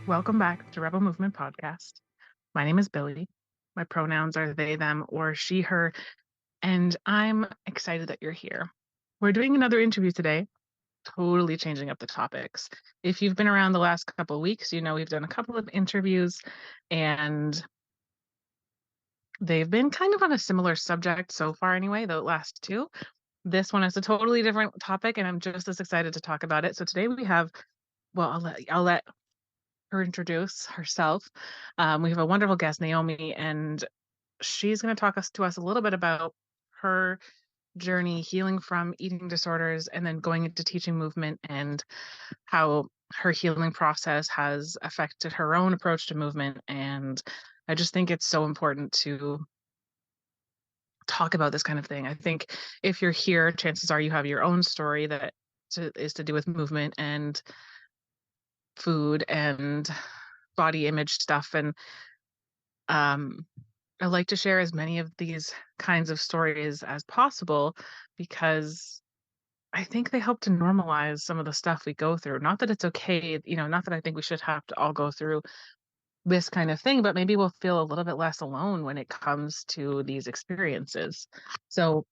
Welcome back to Rebel Movement Podcast. My name is Billy. My pronouns are they, them, or she, her, and I'm excited that you're here. We're doing another interview today, totally changing up the topics. If you've been around the last couple of weeks, you know we've done a couple of interviews and they've been kind of on a similar subject so far anyway, the last two. This one is a totally different topic and I'm just as excited to talk about it. So today we have, well, I'll let her introduce herself. We have a wonderful guest, Naomi, and she's going to talk to us a little bit about her journey healing from eating disorders and then going into teaching movement and how her healing process has affected her own approach to movement. And I just think it's so important to talk about this kind of thing. I think if you're here, chances are you have your own story that is to do with movement and food and body image stuff. And um, I like to share as many of these kinds of stories as possible because I think they help to normalize some of the stuff we go through. Not that it's okay, not that I think we should have to all go through this kind of thing, but maybe we'll feel a little bit less alone when it comes to these experiences. So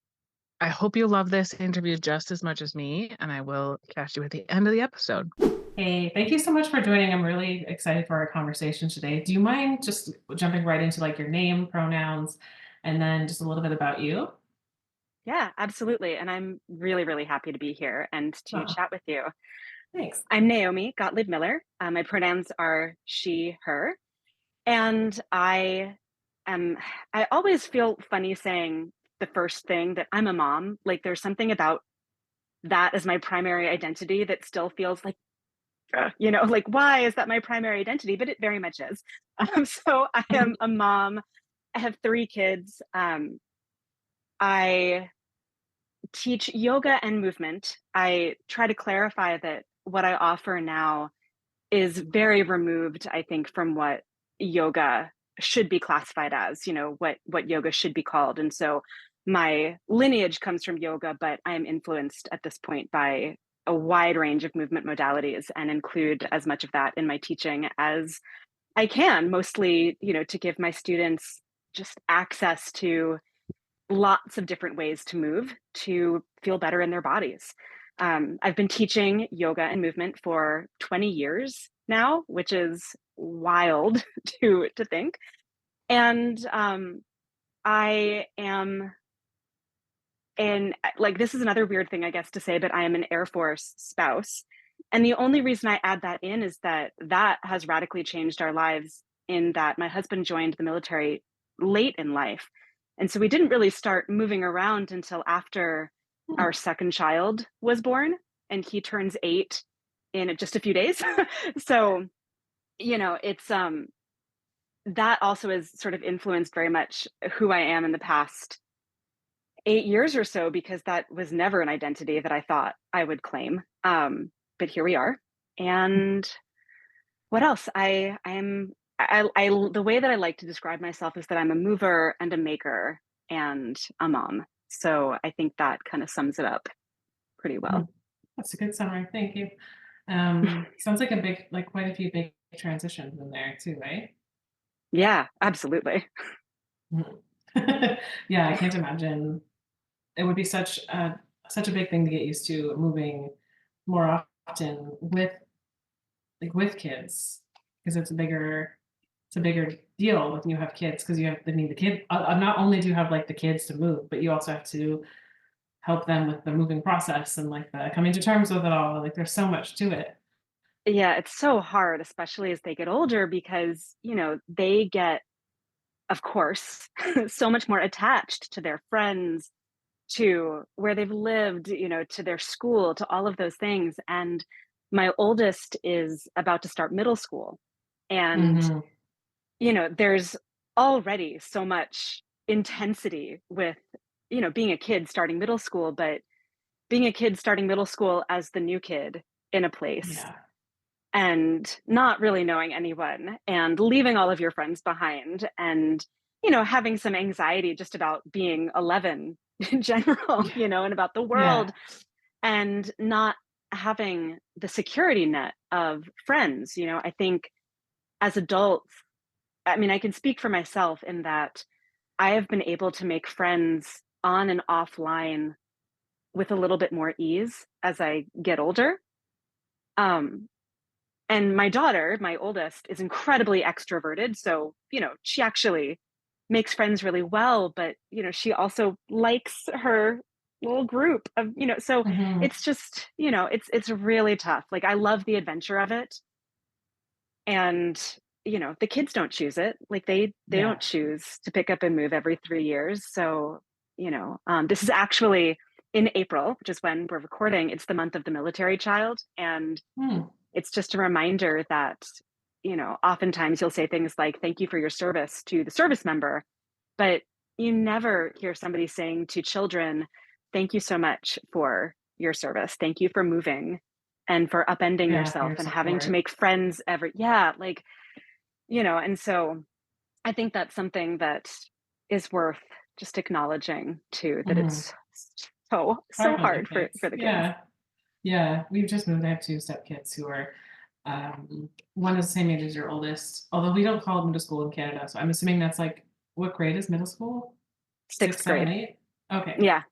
I hope you love this interview just as much as me, and I will catch you at the end of the episode. Hey, thank you so much for joining. I'm really excited for our conversation today. Do you mind just jumping right into like your name, pronouns, and then just a little bit about you? Yeah, absolutely. And I'm really, really happy to be here and to Oh, chat with you. thanks. I'm Naomi Gottlieb-Miller. My pronouns are she, her. And am, I always feel funny saying the first thing that I'm a mom. Like there's something about that as my primary identity that still feels like, like why is that my primary identity? But it very much is. So I am a mom. I have three kids. I teach yoga and movement. I try to clarify that what I offer now is very removed, I think, from what yoga should be classified as, what yoga should be called. And so my lineage comes from yoga, but I am influenced at this point by a wide range of movement modalities and include as much of that in my teaching as I can, mostly, to give my students just access to lots of different ways to move to feel better in their bodies. I've been teaching yoga and movement for 20 years now, which is wild to think. And I am in like this is another weird thing, I guess, to say, but I am an Air Force spouse. And the only reason I add that in is that has radically changed our lives in that my husband joined the military late in life. And so we didn't really start moving around until after Hmm. our second child was born, and he turns 8 in just a few days. So, it's that also has sort of influenced very much who I am in the past 8 years or so, because that was never an identity that I thought I would claim. But here we are. And what else? The way that I like to describe myself is that I'm a mover and a maker and a mom. So I think that kind of sums it up pretty Hmm. well. That's a good summary. Thank you. Sounds like quite a few big transitions in there too, right? Yeah, absolutely. Mhm. Yeah, I can't imagine. It would be such a big thing to get used to moving more often with kids because it's a bigger deal when you have kids because you have I mean the kid not only do you have like the kids to move, but you also have to help them with the moving process and like the coming to terms with it all. Like there's so much to it. Yeah, it's so hard, especially as they get older, because, they get, of course, so much more attached to their friends, to where they've lived, to their school, to all of those things. And my oldest is about to start middle school. And, Mhm. there's already so much intensity with, being a kid starting middle school, but being a kid starting middle school as the new kid in a place Yeah. and not really knowing anyone and leaving all of your friends behind and having some anxiety just about being 11 in general, Yeah. and about the Yeah. world, and not having the security net of friends. I think as adults, I mean, I can speak for myself in that I have been able to make friends on and offline with a little bit more ease as I get older. Um, and my daughter, my oldest, is incredibly extroverted. So, she actually makes friends really well, but, she also likes her little group of, so Mhm. it's just, it's really tough. Like I love the adventure of it. And, the kids don't choose it. Like they don't Yeah. choose to pick up and move every 3 years. So, this is actually in April, which is when we're recording. It's the month of the military child. And Hmm. it's just a reminder that, oftentimes you'll say things like, thank you for your service to the service member, but you never hear somebody saying to children, thank you so much for your service. Thank you for moving and for upending Yeah, for yourself your and having to support. make friends yeah, like, and so I think that's something that is worth just acknowledging too, that Mhm. it's so Hard on the hard kids. for the kids. Yeah. Yeah. We've just moved. I have two stepkids who are one is the same age as your oldest, although we don't call it middle school in Canada. So I'm assuming that's like what grade is middle school? Six, Sixth seven, grade. eight? Okay. Yeah.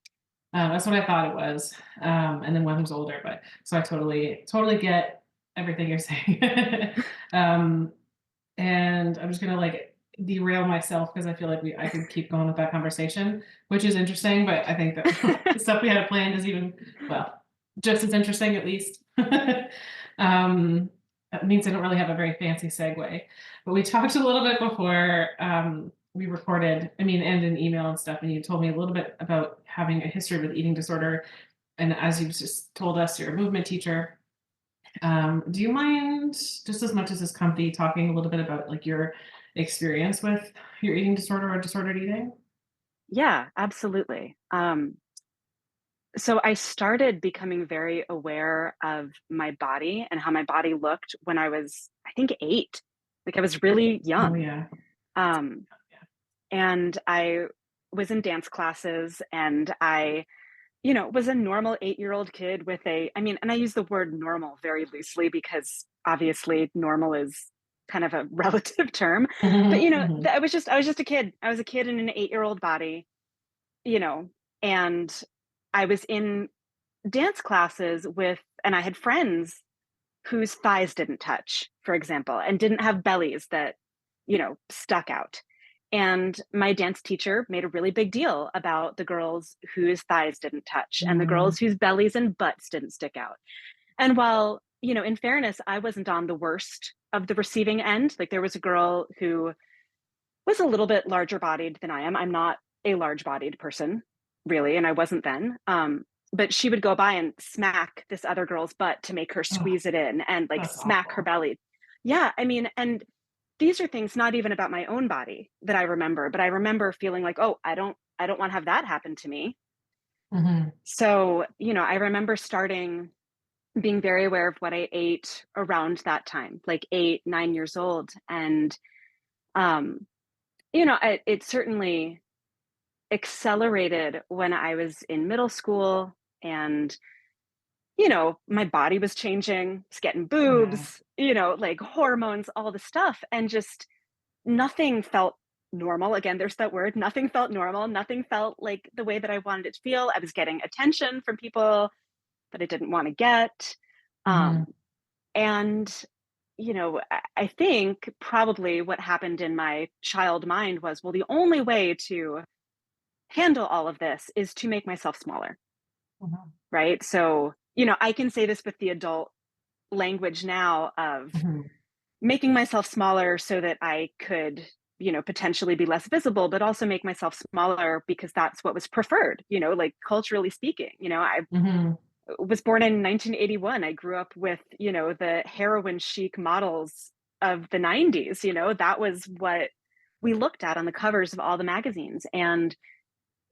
That's what I thought it was. And then one who's older, but so I totally get everything you're saying. um, and I'm just gonna like derail myself because I feel like I could keep going with that conversation, which is interesting, but I think that the stuff we had planned is even, well, just as interesting at least. um, that means I don't really have a very fancy segue, but we talked a little bit before we recorded, I mean, and in email and stuff, and you told me a little bit about having a history with eating disorder. And as you just told us, you're a movement teacher. Do you mind, just as much as is comfy, talking a little bit about like your experience with your eating disorder or disordered eating? Yeah, absolutely. So I started becoming very aware of my body and how my body looked when I was, I think, 8. Like I was really Oh young. yeah. Um, Yeah. and I was in dance classes and I, was a normal 8-year-old kid with I mean, and I use the word normal very loosely because obviously normal is kind of a relative term. But Mhm, mhm. I was just a kid. I was a kid in an 8-year-old body, you know, and I was in dance classes and I had friends whose thighs didn't touch, for example, and didn't have bellies that, stuck out. And my dance teacher made a really big deal about the girls whose thighs didn't touch and the Mm, girls whose bellies and butts didn't stick out. And while, in fairness, I wasn't on the worst of the receiving end, like there was a girl who was a little bit larger bodied than I am. I'm not a large bodied person, really, and I wasn't then. But she would go by and smack this other girl's butt to make her oh, squeeze it in and like that's smack her awful. belly. Yeah, I mean, and these are things not even about my own body that I remember, but I remember feeling like, oh, I don't want to have that happen to me. Mhm. So, I remember starting being very aware of what I ate around that time, like 8, 9 years old. And um, it certainly accelerated when I was in middle school and, my body was changing, it's getting Yeah. boobs, like hormones, all the stuff. And just nothing felt normal. Again, there's that word. Nothing felt normal. Nothing felt like the way that I wanted it to feel. I was getting attention from people that I didn't want to get. Um, Mhm. and, I think probably what happened in my child mind was, well, the only way to handle all of this is to make myself smaller, Mhm. right? So, I can say this with the adult language now of Mhm. making myself smaller so that I could, potentially be less visible, but also make myself smaller because that's what was preferred, like culturally speaking. I Mhm. was born in 1981. I grew up with, the heroin chic models of the 90s, that was what we looked at on the covers of all the magazines. And,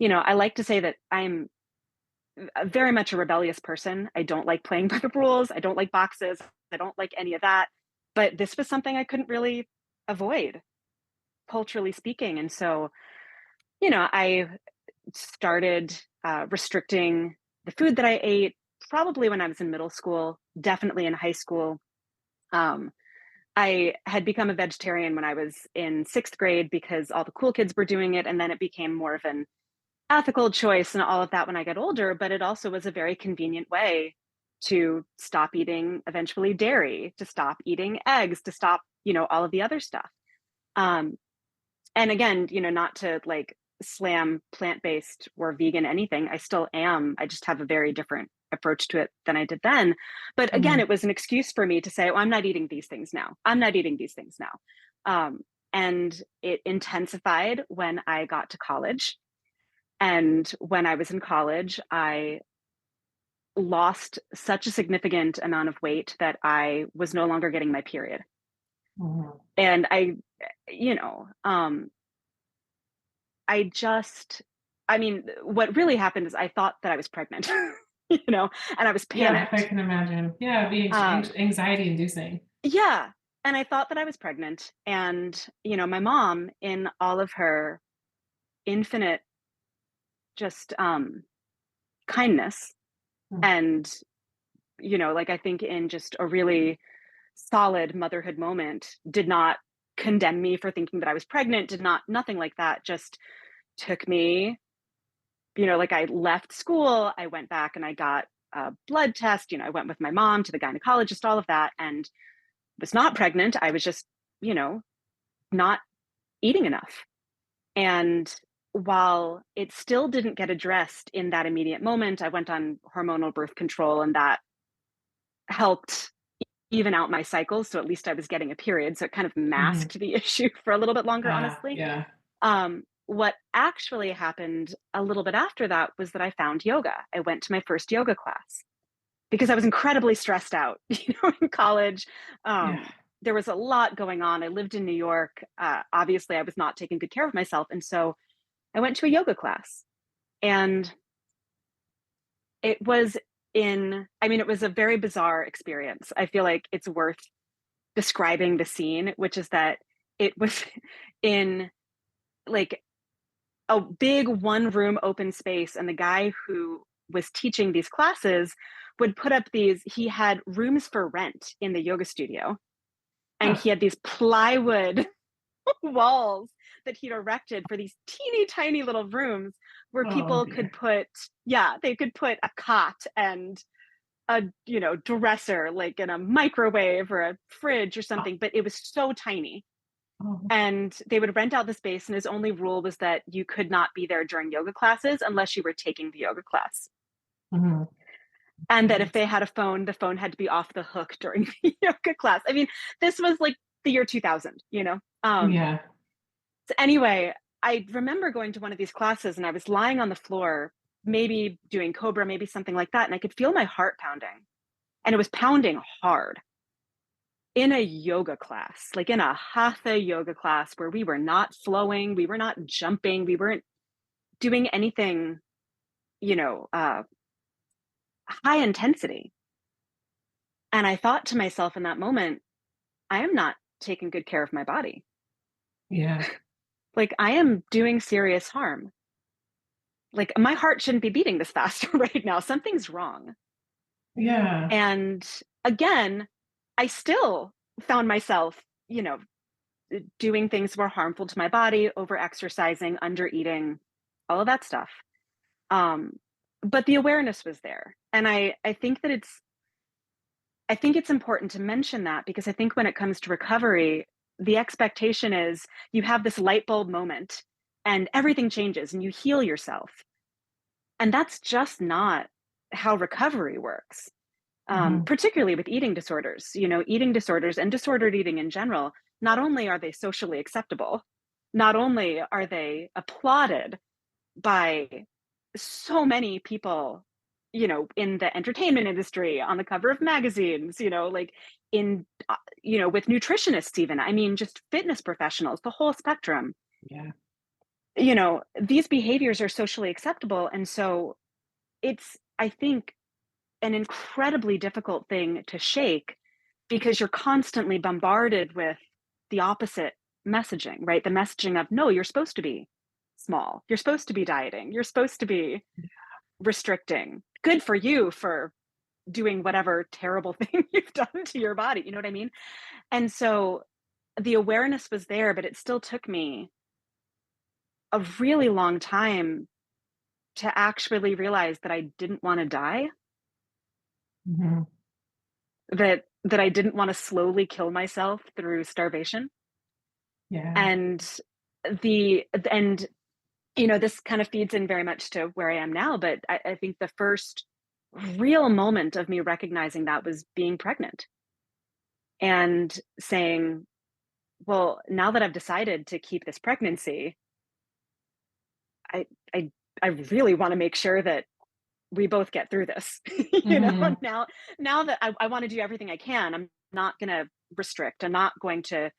I like to say that I'm very much a rebellious person. I don't like playing by the rules. I don't like boxes. I don't like any of that. But this was something I couldn't really avoid, culturally speaking. And so, I started restricting the food that I ate probably when I was in middle school, definitely in high school. Um, I had become a vegetarian when I was in 6th grade because all the cool kids were doing it, and then it became more of an ethical choice and all of that when I got older, but it also was a very convenient way to stop eating eventually dairy, to stop eating eggs, to stop, all of the other stuff. Um, and again, not to like slam plant-based or vegan anything. I still am. I just have a very different approach to it than I did then. But again, Mhm. it was an excuse for me to say, oh, I'm not eating these things now. I'm not eating these things now. And it intensified when I got to college. And when I was in college, I lost such a significant amount of weight that I was no longer getting my period. Mhm. And you know, um, I just, I mean, what really happened is I thought that I was pregnant, and I was Yeah, I panicked. can imagine. Yeah, it'd be Um, anxiety inducing. yeah. And I thought that I was pregnant. And, my mom, in all of her infinite just kindness, Mm. and, like I think in just a really solid motherhood moment, did not condemn me for thinking that I was pregnant, did not, nothing like that, just took me, like I left school, I went back and I got a blood test, I went with my mom to the gynecologist, all of that, and was not pregnant. I was just, you know, not eating enough. And while it still didn't get addressed in that immediate moment, I went on hormonal birth control and that helped even out my cycles. So at least I was getting a period. So it kind of Mhm. masked the issue for a little bit longer, honestly. Yeah. What actually happened a little bit after that was that I found yoga. I went to my first yoga class because I was incredibly stressed out, in college. Yeah. There was a lot going on. I lived in New York. Obviously, I was not taking good care of myself. And so I went to a yoga class and it was it was a very bizarre experience. I feel like it's worth describing the scene, which is that it was in like a big one room open space. And the guy who was teaching these classes would put up he had rooms for rent in the yoga studio. And Huh. he had these plywood walls that he'd erected for these teeny tiny little rooms where Oh people dear. could they could put a cot and a, dresser like in a microwave or a fridge or Oh, something, but it was so tiny. oh. And they would rent out the space, and his only rule was that you could not be there during yoga classes unless you were taking the yoga class. Mhm. And that if Goodness. they had a phone, the phone had to be off the hook during the yoga class. I mean, this was like the year 2000, Yeah. So anyway, I remember going to one of these classes and I was lying on the floor, maybe doing Cobra, maybe something like that. And I could feel my heart pounding, and it was pounding hard in a yoga class, like in a hatha yoga class where we were not flowing, we were not jumping, we weren't doing anything, you know, uh, high intensity. And I thought to myself in that moment, I am not taking good care of my body. Yeah. Like I am doing serious harm. Like my heart shouldn't be beating this fast right now. Something's wrong. Yeah. And again, I still found myself, doing things that were harmful to my body, over exercising, under eating, all of that stuff. Um, but the awareness was there. And I think that I think it's important to mention that because I think when it comes to recovery, the expectation is you have this light bulb moment and everything changes and you heal yourself. And that's just not how recovery works. Mhm. Particularly with eating disorders. Eating disorders and disordered eating in general, not only are they socially acceptable, not only are they applauded by so many people, in the entertainment industry, on the cover of magazines, like in, with nutritionists, even. I mean, just fitness professionals, the whole spectrum. Yeah. These behaviors are socially acceptable. And so it's, I think, an incredibly difficult thing to shake because you're constantly bombarded with the opposite messaging, right? The messaging of, no, you're supposed to be small. You're supposed to be dieting. You're supposed to be restricting. Good for you for, doing whatever terrible thing you've done to your body, you know what I mean? And so the awareness was there, but it still took me a really long time to actually realize that I didn't wanna die, Mhm. that I didn't wanna slowly kill myself through starvation. Yeah. And the and, this kind of feeds in very much to where I am now, but I think the first real moment of me recognizing that was being pregnant and saying, "Well, now that I've decided to keep this pregnancy, I I I really wanna make sure that we both get through this." Mhm. Now that I wanna do everything I can, I'm not gonna restrict, I'm not going to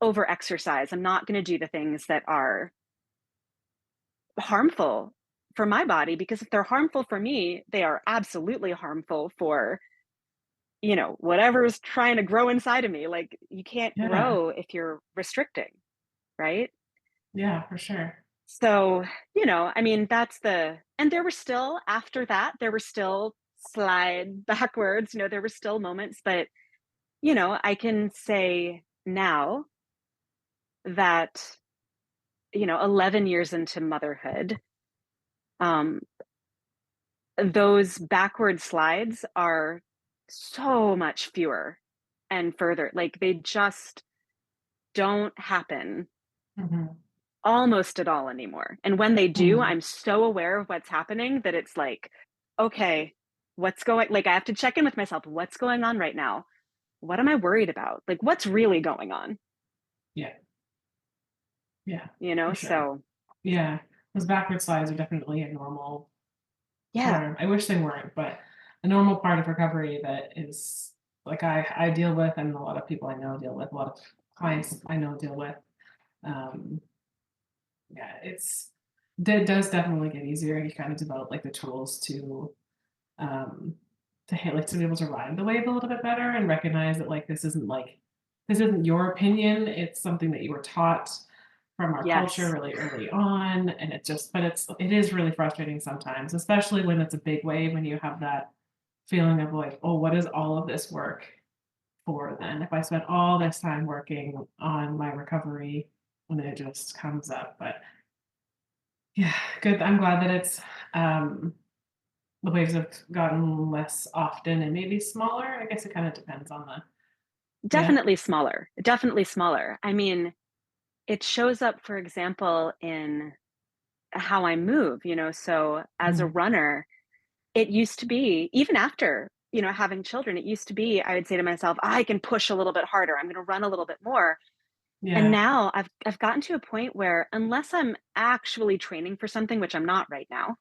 over-exercise, I'm not gonna do the things that are harmful for my body, because if they're harmful for me, they are absolutely harmful for, whatever is trying to grow inside of me. Like, you can't Yeah. grow if you're restricting, right? Yeah, for sure. So, I mean, and there were still, after that, there were still slide backwards, there were still moments, but, I can say now that, 11 years into motherhood, um, those backward slides are so much fewer and further. Like, they just don't happen Mhm. almost at all anymore. And when they do, Mhm. I'm so aware of what's happening that it's like, okay, like, I have to check in with myself. What's going on right now? What am I worried about? Like, what's really going on? Yeah. Yeah, for sure. So Yeah. Those backward slides are definitely a normal yeah, part. I wish they weren't, but a normal part of recovery that is like I deal with, and a lot of people I know deal with, a lot of clients I know deal with. Um, yeah, that does definitely get easier. You kind of develop like the tools um like to be able to ride the wave a little bit better and recognize that this isn't your opinion. It's something that you were taught from our culture yes, really early on, and it is really frustrating sometimes, especially when it's a big wave and you have that feeling of like, oh, what is all of this work for then? If I spent all this time working on my recovery when it just comes up. But yeah, good. I'm glad that um the waves have gotten less often and maybe smaller. I guess it kind of depends on the yeah. definitely smaller, definitely smaller. I mean, it shows up, for example, in how I move. So as a Mhm. runner, it used to be, even after, having children, it used to be, I would say to myself, I can push a little bit harder. I'm going to run a little bit more. And Yeah. now I've gotten to a point where, unless I'm actually training for something, which I'm not right now,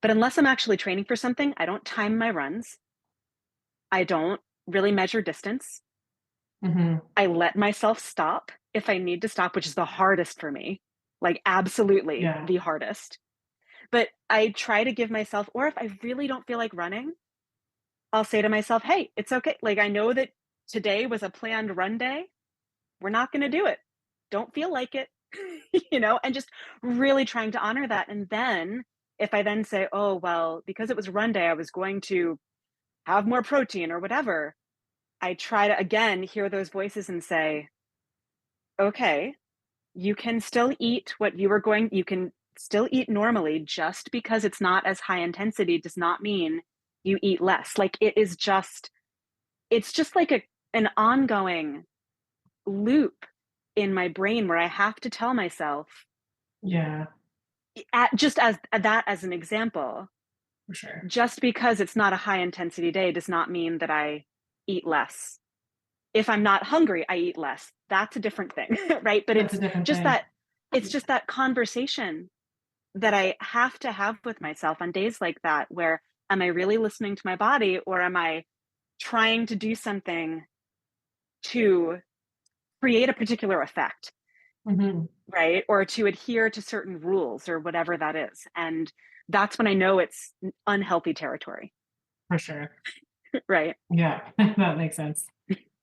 but unless I'm actually training for something, I don't time my runs. I don't really measure distance. Mhm. I let myself stop if I need to stop, which is the hardest for me. Like, absolutely Yeah. the hardest. But I try to give myself, or if I really don't feel like running, I'll say to myself, "Hey, it's okay. Like, I know that today was a planned run day. We're not gonna do it. Don't feel like it." And just really trying to honor that. And then if I then say, "Oh, well, because it was run day, I was going to have more protein or whatever," I try to again hear those voices and say, "Okay, you can still eat you can still eat normally. Just because it's not as high intensity does not mean you eat less." Like, it's just like an ongoing loop in my brain where I have to tell myself, Yeah, just as that as an example, for sure. just because it's not a high intensity day does not mean that I eat less. If I'm not hungry, I eat less. That's a different thing, right? But That's a different just thing. that it's just that conversation that I have to have with myself on days like that, where am I really listening to my body, or am I trying to do something to create a particular effect, Mhm. right? Or to adhere to certain rules or whatever that is. And that's when I know it's unhealthy territory, For sure. right? Yeah, that makes sense.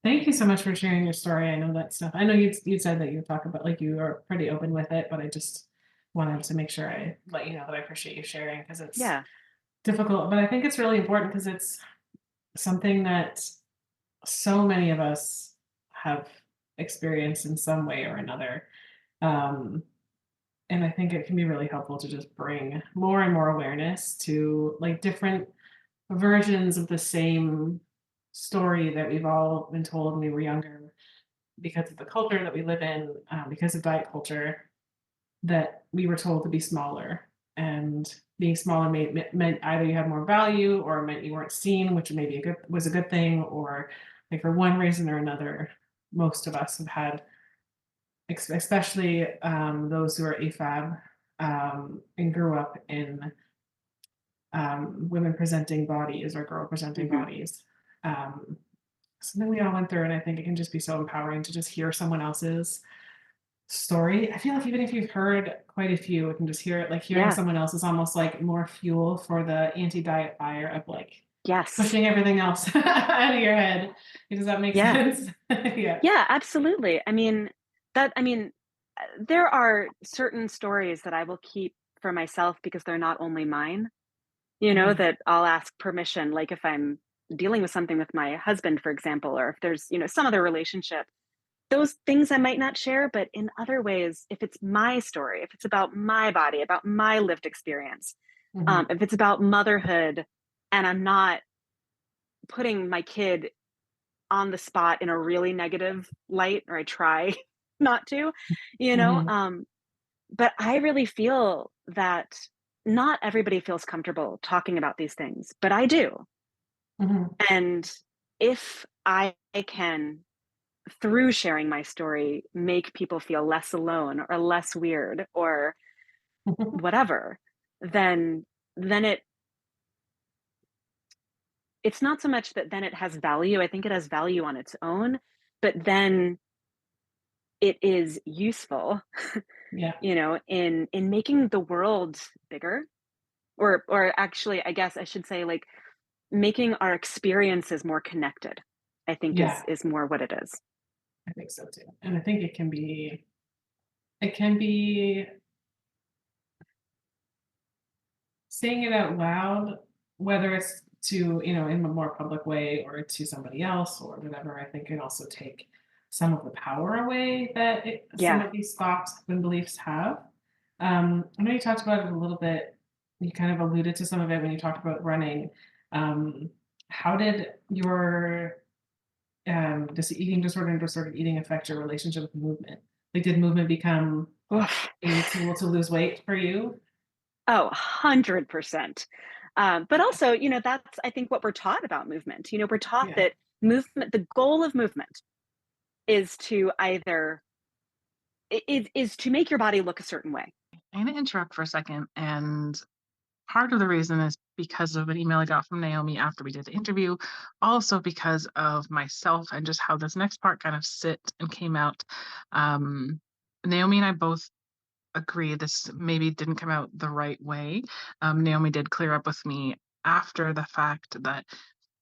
Thank you so much for sharing your story. I know that stuff. I know you said that you talk about like you are pretty open with it, but I just wanted to make sure I let you know that I appreciate you sharing because Yeah. difficult, but I think it's really important because it's something that so many of us have experienced in some way or another. Um, and I think it can be really helpful to just bring more and more awareness to like different versions of the same story that we've all been told when we were younger because of the culture that we live in, because of diet culture, that we were told to be smaller. And being smaller meant either you had more value or it meant you weren't seen, which maybe was a good thing, or like for one reason or another, most of us have had, especially those who are AFAB and grew up in women presenting bodies or girl presenting Mhm. bodies. Something we all went through, and I think it can just be so empowering to just hear someone else's story. I feel like even if you've heard quite a few, I can just hear it. Like hearing Yeah. someone else is almost like more fuel for the anti-diet fire of like Yes. pushing everything else out of your head. Does that make Yeah. sense? Yeah. Yeah, absolutely. I mean, there are certain stories that I will keep for myself because they're not only mine, Mhm. that I'll ask permission, like if I'm dealing with something with my husband, for example, or if there's, some other relationship, those things I might not share, but in other ways, if it's my story, if it's about my body, about my lived experience, Mhm. if it's about motherhood and I'm not putting my kid on the spot in a really negative light, or I try not to, you know, Mhm. but I really feel that not everybody feels comfortable talking about these things, but I do. Mhm. And if I can, through sharing my story, make people feel less alone or less weird or whatever, then then it's not so much that then it has value. I think it has value on its own, but then it is useful, Yeah. in making the world bigger, or actually, I guess I should say, like, making our experiences more connected, I think is Yeah. is more what it is. I think so too. And I think it can be saying it out loud, whether it's to, in a more public way or to somebody else or whatever, I think can also take some of the power away that some Yeah. of these thoughts and beliefs have. I know you talked about it a little bit. You kind of alluded to some of it when you talked about running. How did your this eating disorder and disordered eating affect your relationship with movement? Like, did movement become Oof. a tool to lose weight for you? Oh, 100%. But also, that's, I think, what we're taught about movement. We're taught Yeah. that the goal of movement is to either is to make your body look a certain way. I'm gonna interrupt for a second, and part of the reason is because of an email I got from Naomi after we did the interview, also because of myself and just how this next part kind of sit and came out. Um, Naomi and I both agree this maybe didn't come out the right way. Naomi did clear up with me after the fact that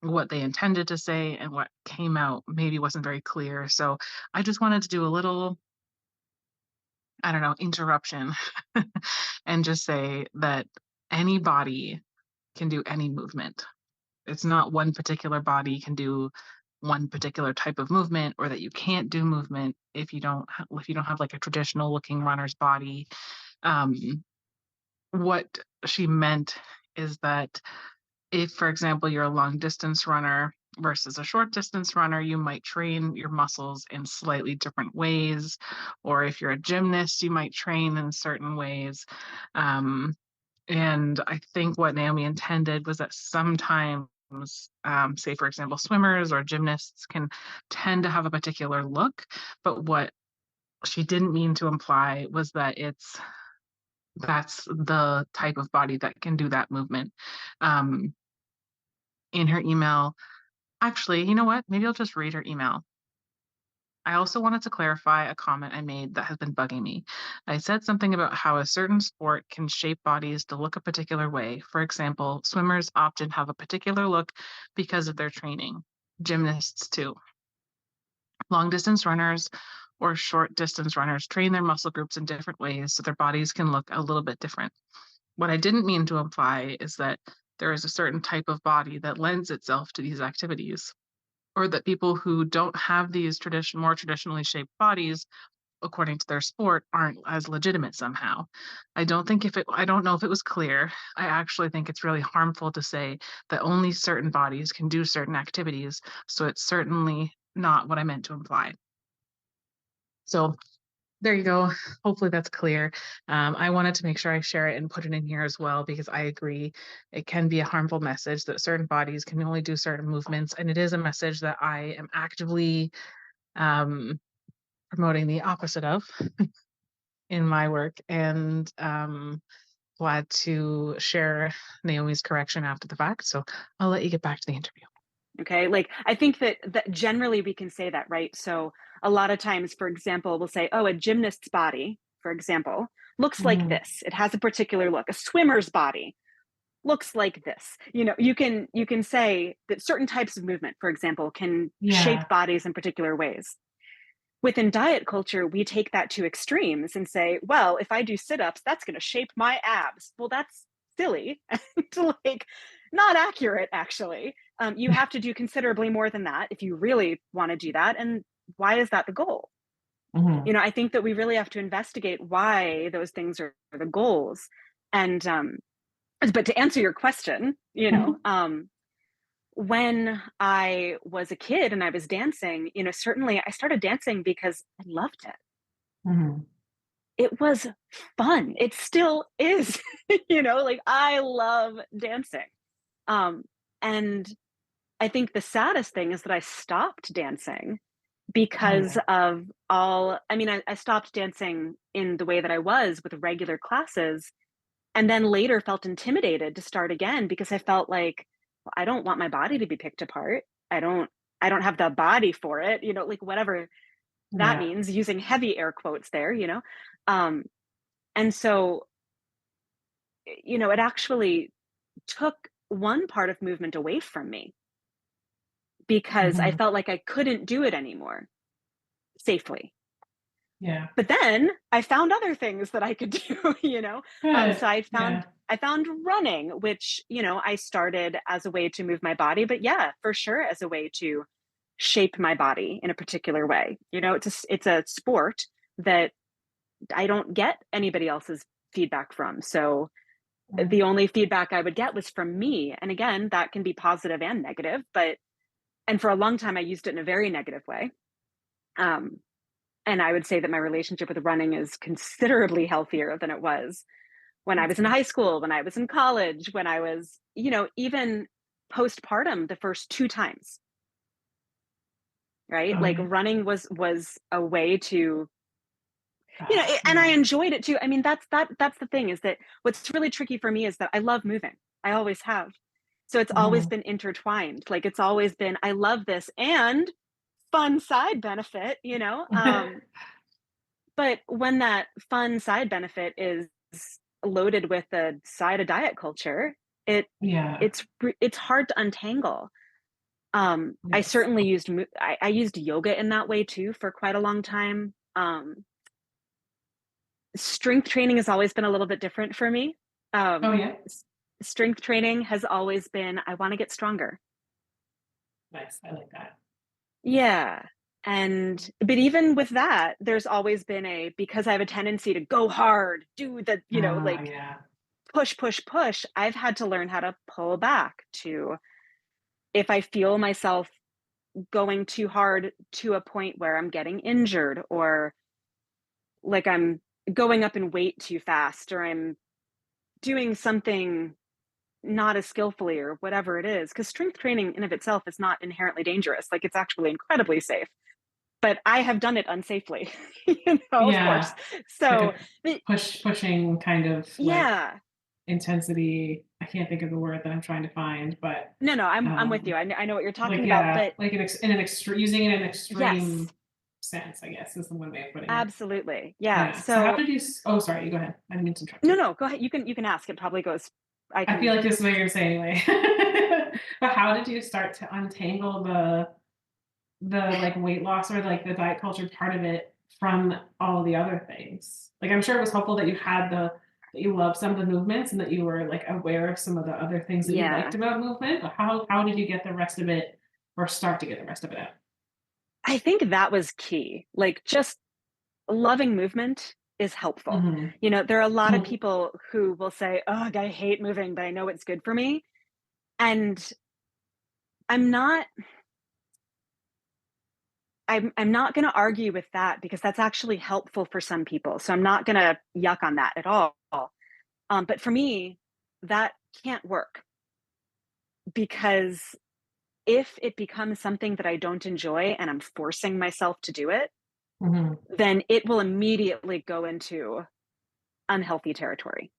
what they intended to say and what came out maybe wasn't very clear. So I just wanted to do a little, I don't know, interruption and just say that any body can do any movement. It's not one particular body can do one particular type of movement, or that you can't do movement if you don't have like a traditional looking runner's body. Um, what she meant is that if, for example, you're a long distance runner versus a short distance runner, you might train your muscles in slightly different ways. Or if you're a gymnast, you might train in certain ways. Um, and I think what Naomi intended was that sometimes, say, for example, swimmers or gymnasts can tend to have a particular look. But what she didn't mean to imply was that that's the type of body that can do that movement. Um, in her email, actually, you know what? Maybe I'll just read her email. I also wanted to clarify a comment I made that has been bugging me. I said something about how a certain sport can shape bodies to look a particular way. For example, swimmers often have a particular look because of their training. Gymnasts, too. Long distance runners or short distance runners train their muscle groups in different ways so their bodies can look a little bit different. What I didn't mean to imply is that there is a certain type of body that lends itself to these activities, or that people who don't have these more traditionally shaped bodies according to their sport aren't as legitimate somehow. I don't know if it was clear. I actually think it's really harmful to say that only certain bodies can do certain activities, so it's certainly not what I meant to imply. So there you go. Hopefully that's clear. I wanted to make sure I share it and put it in here as well because I agree it can be a harmful message that certain bodies can only do certain movements, and it is a message that I am actively um, promoting the opposite of in my work, and glad to share Naomi's correction after the fact. So I'll let you get back to the interview. Okay. Like, I think that generally we can say that, right? So a lot of times, for example, we'll say, oh, a gymnast's body, for example, looks like Mhm. this. It has a particular look. A swimmer's body looks like this. You can say that certain types of movement, for example, can shape Yeah. bodies in particular ways. Within diet culture, we take that to extremes and say, well, if I do sit-ups, that's going to shape my abs. Well, that's silly and like not accurate, actually. You have to do considerably more than that if you really want to do that. And why is that the goal? Mhm. I think that we really have to investigate why those things are the goals. And but to answer your question, Mhm. when I was a kid and I was dancing, certainly I started dancing because I loved it. Mhm. It was fun. It still is, like I love dancing. Um, and I think the saddest thing is that I stopped dancing Oh, because yeah. of I stopped dancing in the way that I was with regular classes, and then later felt intimidated to start again because I felt like, well, I don't want my body to be picked apart. I don't I don't have the body for it, like whatever that Yeah. means, using heavy air quotes there. Um, and so, it actually took one part of movement away from me because I Mhm. felt like I couldn't do it anymore safely. Yeah. But then I found other things that I could do, Good. So Yeah. I found running, which, I started as a way to move my body, but yeah, for sure as a way to shape my body in a particular way. It's a sport that I don't get anybody else's feedback from. So Mhm. the only feedback I would get was from me. And again, that can be positive and negative, and for a long time I used it in a very negative way. Um, and I would say that my relationship with running is considerably healthier than it was when I That's was in good. high school, when I was in college, when I was, even postpartum the first two times, right? Oh, Like yeah. running was a way to, and I Yeah. enjoyed it too. I mean, that's the thing, is that what's really tricky for me is that I love moving. I always have. So it's always Mhm. been intertwined. Like it's always been, I love this and fun side benefit, but when that fun side benefit is loaded with a side of diet culture, it Yeah. it's hard to untangle. I Yes. certainly I used yoga in that way too for quite a long time. Strength training has always been a little bit different for me. Oh, Um, yeah? s- Strength training has always been, I want to get stronger. Nice. I like that. Yeah. But even with that, there's always been because I have a tendency to go hard, do the, like Yeah. push, push, push. I've had to learn how to pull back to, if I feel myself going too hard to a point where I'm getting injured, or like I'm going up in weight too fast, or I'm doing something not as skillfully, or whatever it is. Because strength training in of itself is not inherently dangerous. Like it's actually incredibly safe. But I have done it unsafely, of course. Yeah. Like So, a pushing kind of like yeah. intensity. I can't think of the word that I'm trying to find, but No, I'm with you. um I know what you're talking like, about, yeah, but like in an extreme, using it in an yes, extreme sense, I guess is the one way of putting it. absolutely. Yeah. Yeah. So how So, did you oh, sorry, you go ahead. I didn't mean to interrupt no, you. no, go ahead. You can ask. It probably goes. I I feel can. like this is what you're gonna say anyway. But how did you start to untangle the like weight loss or like the diet culture part of it from all the other things? Like I'm sure it was helpful that you had the you love some of the movements and that you were like aware of some of the other things that you Yeah. liked about movement? How did you get the rest of it or start to get the rest of it out? I think that was key. Like, just loving movement is helpful. Mhm. There are a lot of Mhm. people who will say, "Oh, I hate moving, but I know it's good for me." And I'm not I'm not going to argue with that because that's actually helpful for some people. So I'm not going to yuck on that at all. But for me, that can't work because if it becomes something that I don't enjoy and I'm forcing myself to do it, Mhm. then it will immediately go into unhealthy territory,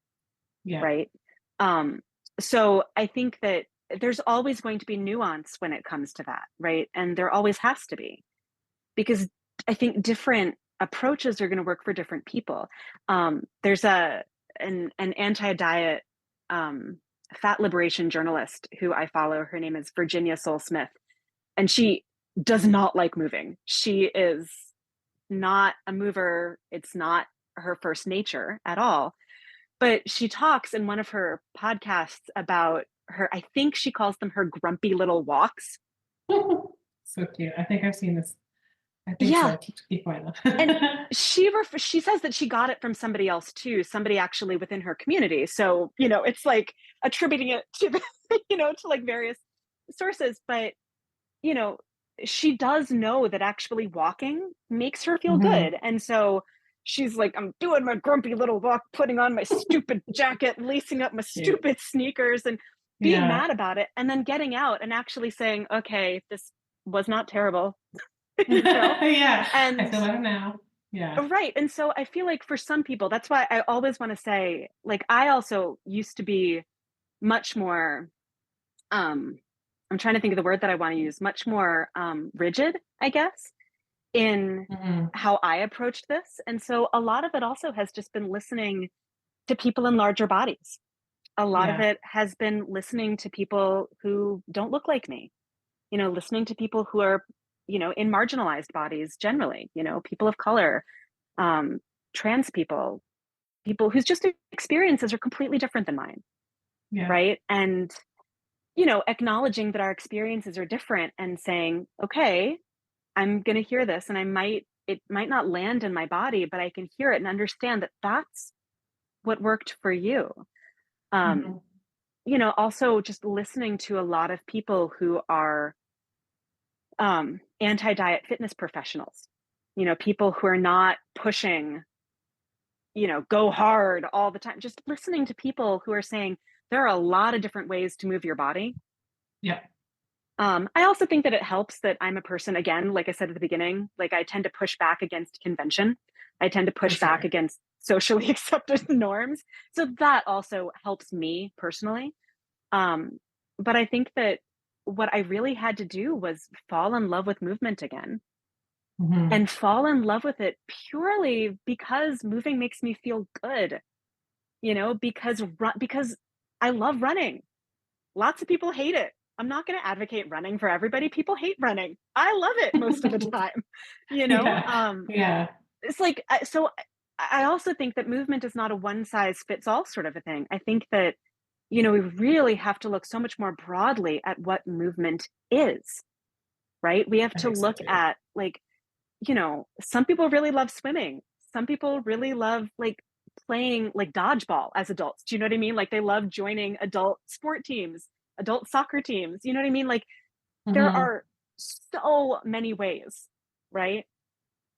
Yeah. right? Um, so I think that there's always going to be nuance when it comes to that, right? And there always has to be, because I think different approaches are going to work for different people. There's an anti-diet fat liberation journalist who I follow. Her name is Virginia Soul Smith, and she does not like moving. She is not a mover. It's not her first nature at all. But she talks in one of her podcasts about her, I think she calls them her grumpy little walks. So cute. I think I've seen this. I think Yeah. so. Keep going. And she says that she got it from somebody else too, somebody actually within her community. So, it's like attributing it to to like various sources. But, you know, she does know that actually walking makes her feel Mhm. good. And so she's like, I'm doing my grumpy little walk, putting on my stupid jacket, lacing up my Cute. stupid sneakers and being Yeah. mad about it, and then getting out and actually saying, okay, this was not terrible, you know? Yeah. I And feel better now. Yeah. right. And so I feel like for some people, that's why I always want to say, like, I also used to be much more, um, I'm trying to think of the word that I want to use, much more rigid, I guess, in Mhm. how I approached this. And so a lot of it also has just been listening to people in larger bodies. A lot of Yeah. it has been listening to people who don't look like me, listening to people who are, in marginalized bodies generally, people of color, um, trans people, people whose just experiences are completely different than mine, Yeah. right? And, acknowledging that our experiences are different and saying, okay, I'm going to hear this and it might not land in my body, but I can hear it and understand that that's what worked for you. Um, Mhm. Also just listening to a lot of people who are anti-diet fitness professionals, people who are not pushing, go hard all the time. Just listening to people who are saying there are a lot of different ways to move your body. Yeah. I also think that it helps that I'm a person, again, like I said at the beginning, like I tend to push back against convention. I tend to For push back sure. against socially accepted norms. So that also helps me personally. Um, but I think that what I really had to do was fall in love with movement again, Mhm. and fall in love with it purely because moving makes me feel good, because I love running. Lots of people hate it. I'm not going to advocate running for everybody. People hate running. I love it most of the time. You know, Yeah. um, Yeah. it's like so. I also think that movement is not a one size fits all sort of a thing. I think that we really have to look so much more broadly at what movement is. Right? We have I to think so look too. at like some people really love swimming. Some people really love like playing like dodgeball as adults. Do you know what I mean? Like they love joining adult sport teams, adult soccer teams. You know what I mean? Like there Mhm. are so many ways, right?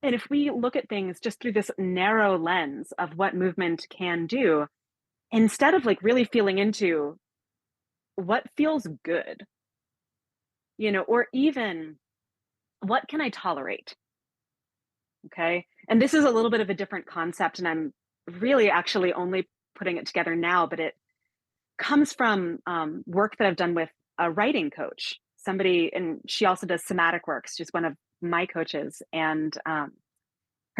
And if we look at things just through this narrow lens of what movement can do, instead of like really feeling into what feels good, or even what can I tolerate? Okay. And this is a little bit of a different concept, and I'm really actually only putting it together now, but it comes from work that I've done with a writing coach, somebody, and she also does somatic works. She's one of my coaches, and her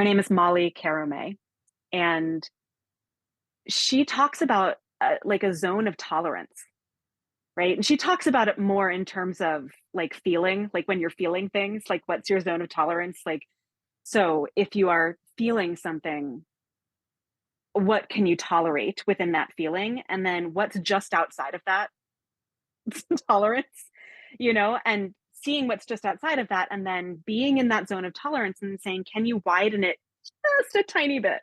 name is Caro May. And she talks about like a zone of tolerance, right? And she talks about it more in terms of like feeling, like when you're feeling things, like what's your zone of tolerance? Like, so if you are feeling something what can you tolerate within that feeling? And then what's just outside of that tolerance, and seeing what's just outside of that, and then being in that zone of tolerance and saying, can you widen it just a tiny bit?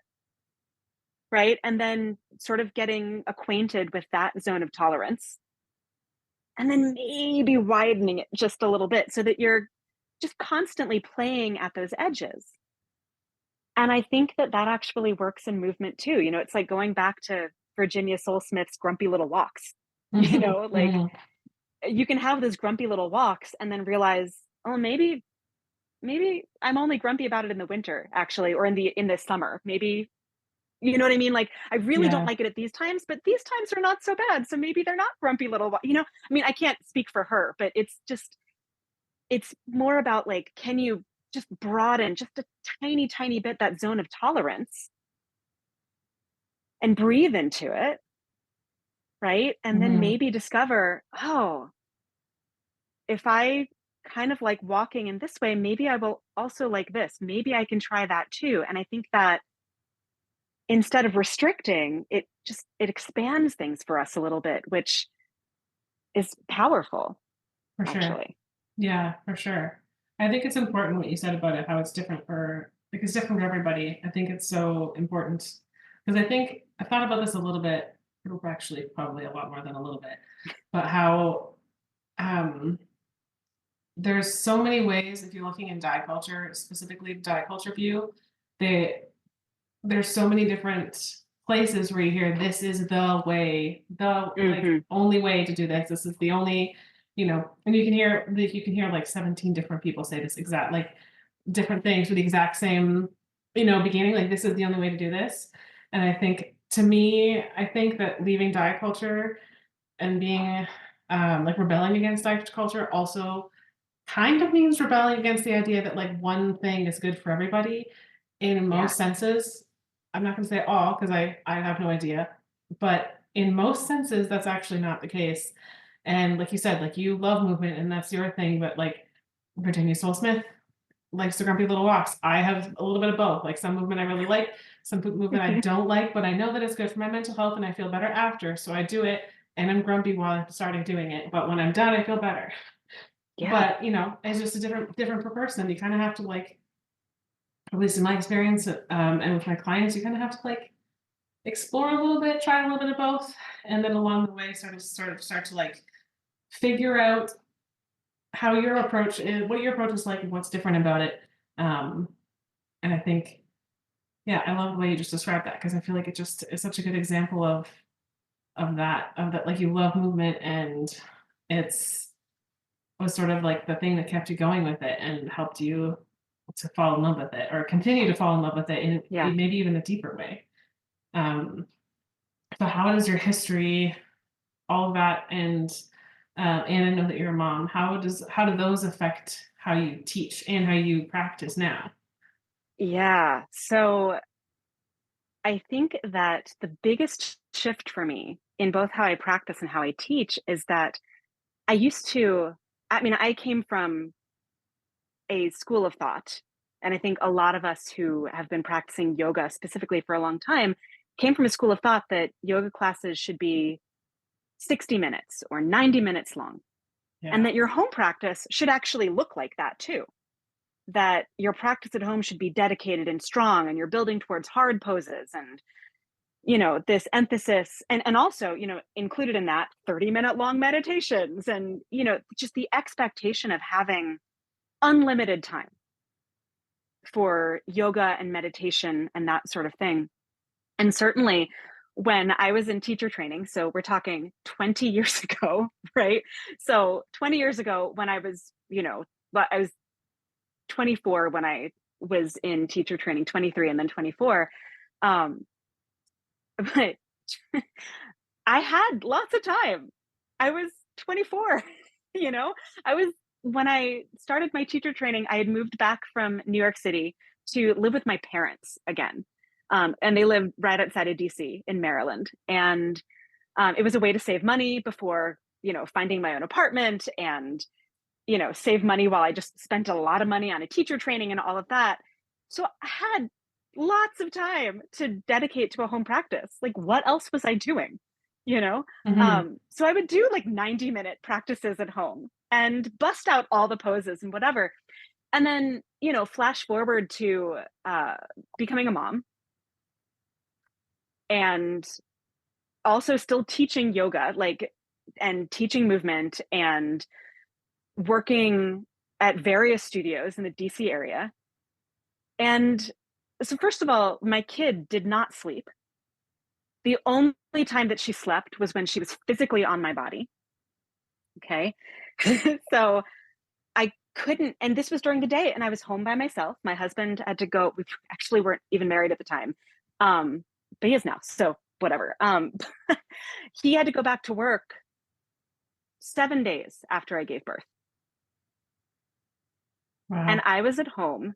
Right. And then sort of getting acquainted with that zone of tolerance, and then maybe widening it just a little bit so that you're just constantly playing at those edges. And I think that that actually works in movement too. It's like going back to Virginia Soulsmith's grumpy little walks, like Mhm. you can have those grumpy little walks and then realize, oh, maybe I'm only grumpy about it in the winter, actually, or in the summer. Maybe, you know what I mean? Like, I really don't Yeah. like it at these times, but these times are not so bad. So maybe they're not grumpy little, I mean, I can't speak for her, but it's more about like, can you just broaden just a tiny, tiny bit that zone of tolerance and breathe into it, right? And then Mhm. maybe discover, oh, if I kind of like walking in this way, maybe I will also like this. Maybe I can try that too. And I think that instead of restricting, it expands things for us a little bit, which is powerful, For sure. actually. Yeah, for sure. I think it's important what you said about it, how it's different it's different for everybody. I think it's so important because I think I thought about this a little bit, or actually probably a lot more than a little bit, but how um there's so many ways if you're looking in diet culture, specifically diet culture view, they there's so many different places where you hear this is the way, the like Hmm. only way to do this. This is the only, and you can hear like 17 different people say this exact like different things with the exact same, beginning, like this is the only way to do this. And I think to me, I think that leaving diet culture and being like rebelling against diet culture also kind of means rebelling against the idea that like one thing is good for everybody in Yeah. most senses. I'm not going to say all because I have no idea, but in most senses, that's actually not the case. And like you said, like you love movement and that's your thing, but like Virginia Soul Smith likes the grumpy little walks. I have a little bit of both. Like some movement I really like, some movement I don't like, but I know that it's good for my mental health and I feel better after. So I do it and I'm grumpy while I'm starting doing it. But when I'm done, I feel better. Yeah. But, it's just a different per person. You kinda have to, like, at least in my experience, and with my clients, you kinda have to, like, explore a little bit, try a little bit of both, and then along the way, sort of start to, like, figure out how your approach is what your approach is like and what's different about it. Um, and I think, yeah, I love the way you just described that because I feel like it just is such a good example of that, like, you love movement and it's was sort of like the thing that kept you going with it and helped you to fall in love with it or continue to fall in love with it Yeah. in maybe even a deeper way. Um, so how does your history, all of that, and I know that you're a mom. How do those affect how you teach and how you practice now? Yeah. So I think that the biggest shift for me in both how I practice and how I teach is that I used to, I mean, I came from a school of thought. And I think a lot of us who have been practicing yoga specifically for a long time came from a school of thought that yoga classes should be 60 minutes or 90 minutes long, and Yeah. that your home practice should actually look like that too. That your practice at home should be dedicated and strong, and you're building towards hard poses and this emphasis, and also included in that 30-minute long meditations, and just the expectation of having unlimited time for yoga and meditation and that sort of thing. And certainly when I was in teacher training, so we're talking 20 years ago, right? So 20 years ago when I was, I was 24 when I was in teacher training, 23 and then 24. Um, but I had lots of time. I was 24, you know? I was When I started my teacher training, I had moved back from New York City to live with my parents again. And they lived right outside of DC in Maryland. And it was a way to save money before, finding my own apartment and, save money while I just spent a lot of money on a teacher training and all of that. So I had lots of time to dedicate to a home practice. Like, what else was I doing? You know? Mhm. So I would do like 90-minute practices at home and bust out all the poses and whatever. And then, flash forward to becoming a mom and also still teaching yoga, like, and teaching movement and working at various studios in the DC area. And so, first of all, my kid did not sleep. The only time that she slept was when she was physically on my body. Okay. So I couldn't, and this was during the day, and I was home by myself. My husband had to go. We actually weren't even married at the time, but he is now. So whatever. He had to go back to work 7 days after I gave birth, and Wow. I was at home